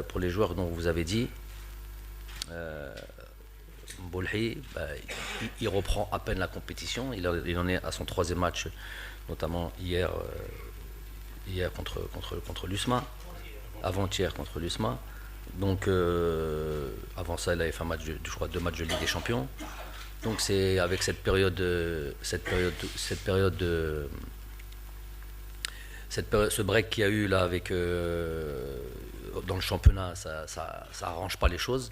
pour les joueurs dont vous avez dit, Bolhi, il reprend à peine la compétition. Il en est à son troisième match, notamment hier contre l'USMA, avant-hier contre l'USMA. Donc avant ça, il avait fait un match, je crois, 2 matchs de Ligue des Champions. Donc c'est avec cette période, ce break qu'il y a eu là avec dans le championnat, ça arrange pas les choses.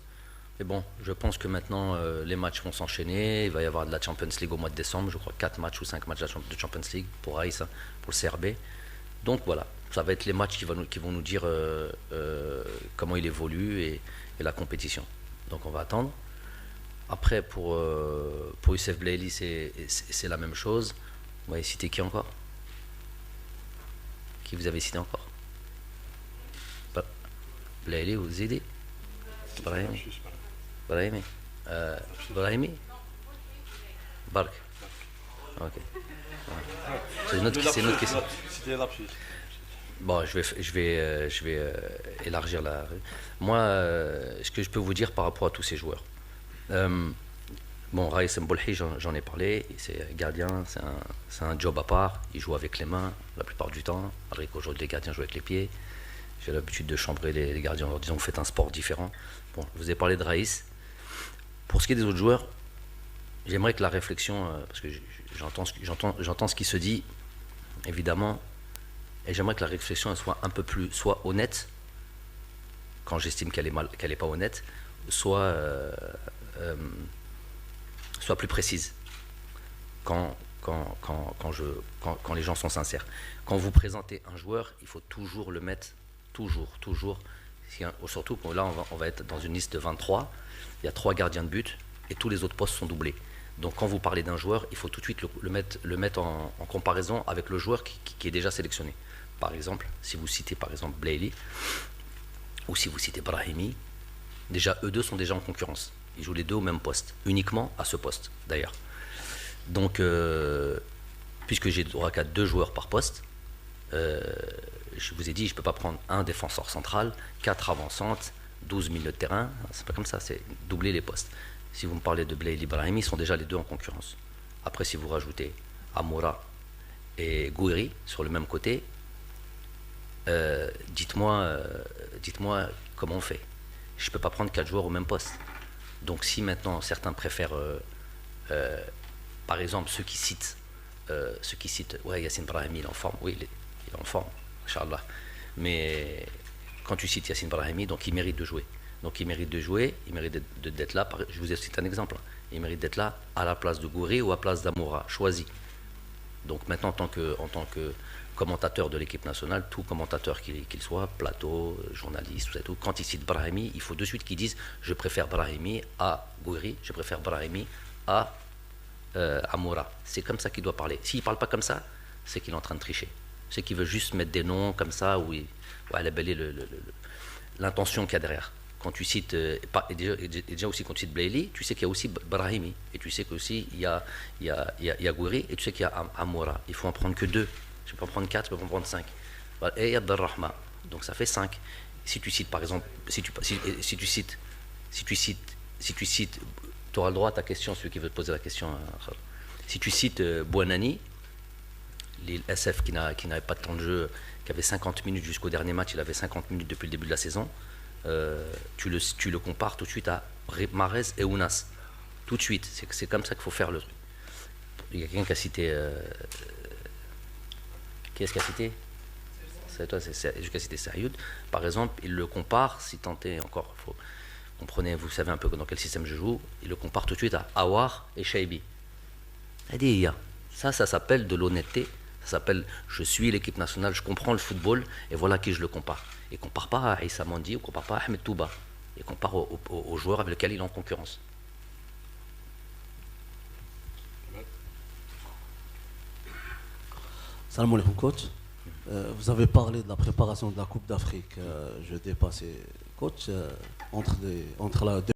Mais bon, je pense que maintenant les matchs vont s'enchaîner. Il va y avoir de la Champions League au mois de décembre, je crois 4 matchs ou 5 matchs de Champions League pour Aïs, hein, pour le CRB. Donc voilà, ça va être les matchs qui vont nous dire comment il évolue et la compétition. Donc on va attendre. Après pour Youssef Blaili, c'est la même chose. Vous m'avez cité qui encore? Qui vous avez cité encore? Blaili ou Zidi? Brahimi. Brahimi. Bark. Ok. C'est une autre question. Bon, je vais élargir la. Moi, ce que je peux vous dire par rapport à tous ces joueurs. Bon, Raïs Mbolhi, j'en ai parlé. C'est gardien, c'est un job à part. Il joue avec les mains la plupart du temps. Malgré qu'aujourd'hui les gardiens jouent avec les pieds. J'ai l'habitude de chambrer les gardiens en leur disant vous faites un sport différent. Bon, je vous ai parlé de Raïs. Pour ce qui est des autres joueurs, j'aimerais que la réflexion, parce que j'entends ce qui se dit, évidemment, et j'aimerais que la réflexion elle soit un peu plus, soit honnête, quand j'estime qu'elle est pas honnête, soit plus précise, quand les gens sont sincères. Quand vous présentez un joueur, il faut toujours le mettre, toujours, surtout que là on va être dans une liste de 23, il y a 3 gardiens de but et tous les autres postes sont doublés. Donc quand vous parlez d'un joueur, il faut tout de suite le mettre en comparaison avec le joueur qui est déjà sélectionné. Par exemple, si vous citez par exemple Blaili, ou si vous citez Brahimi, déjà eux deux sont déjà en concurrence. Ils jouent les deux au même poste, uniquement à ce poste d'ailleurs. Donc, puisque j'ai droit qu'à 2 joueurs par poste, je vous ai dit, je ne peux pas prendre un défenseur central, 4 avancantes, 12 milieux de terrain, c'est pas comme ça, c'est doubler les postes. Si vous me parlez de Blaili et Brahimi, ils sont déjà les deux en concurrence. Après, si vous rajoutez Amoura et Gouiri sur le même côté, dites-moi comment on fait. Je ne peux pas prendre 4 joueurs au même poste. Donc si maintenant certains préfèrent, par exemple, ceux qui citent, ouais, Yassine Brahimi, il est en forme, oui, il est en forme, Inch'Allah. Mais quand tu cites Yassine Brahimi, donc il mérite de jouer. Donc il mérite de jouer, il mérite d'être là. Je vous ai cité un exemple. Il mérite d'être là à la place de Gouiri ou à la place d'Amoura, choisi. Donc maintenant, en tant que commentateur de l'équipe nationale, tout commentateur qu'il soit, plateau, journaliste, tout, quand il cite Brahimi, il faut de suite qu'il dise je préfère Brahimi à Gouiri, je préfère Brahimi à Amoura. C'est comme ça qu'il doit parler. S'il ne parle pas comme ça, c'est qu'il est en train de tricher. C'est qu'il veut juste mettre des noms comme ça, où elle est l'intention qu'il y a derrière. Quand tu cites, et déjà aussi quand tu cites Blaili, tu sais qu'il y a aussi Brahimi, et tu sais qu'aussi il y a Gouiri, et tu sais qu'il y a Amoura. Il faut en prendre que 2. Je peux en prendre 4, je peux en prendre 5. Et il y a Abdelrahma. Donc ça fait 5. Si tu cites par exemple, si tu cites, tu auras le droit à ta question, celui qui veut te poser la question. Si tu cites Bouanani, l'SF qui n'avait pas de temps de jeu, qui avait 50 minutes jusqu'au dernier match, il avait 50 minutes depuis le début de la saison, tu le compares tout de suite à Mahrez et Ounas. Tout de suite. C'est comme ça qu'il faut faire le truc. Il y a quelqu'un qui a cité... qui est-ce qui a cité? C'est toi, c'est qui a cité Sayoud. Par exemple, il le compare, si tant est encore, comprenez, vous savez un peu dans quel système je joue, il le compare tout de suite à Awar et Shaibi. Ça s'appelle de l'honnêteté, ça s'appelle je suis l'équipe nationale, je comprends le football, et voilà qui je le compare. Il ne compare pas à Issa Mandi, il ne compare pas à Ahmed Touba, il compare aux joueurs avec lesquels il est en concurrence. Salam alaikum coach. Vous avez parlé de la préparation de la Coupe d'Afrique. Je dépassais coach entre la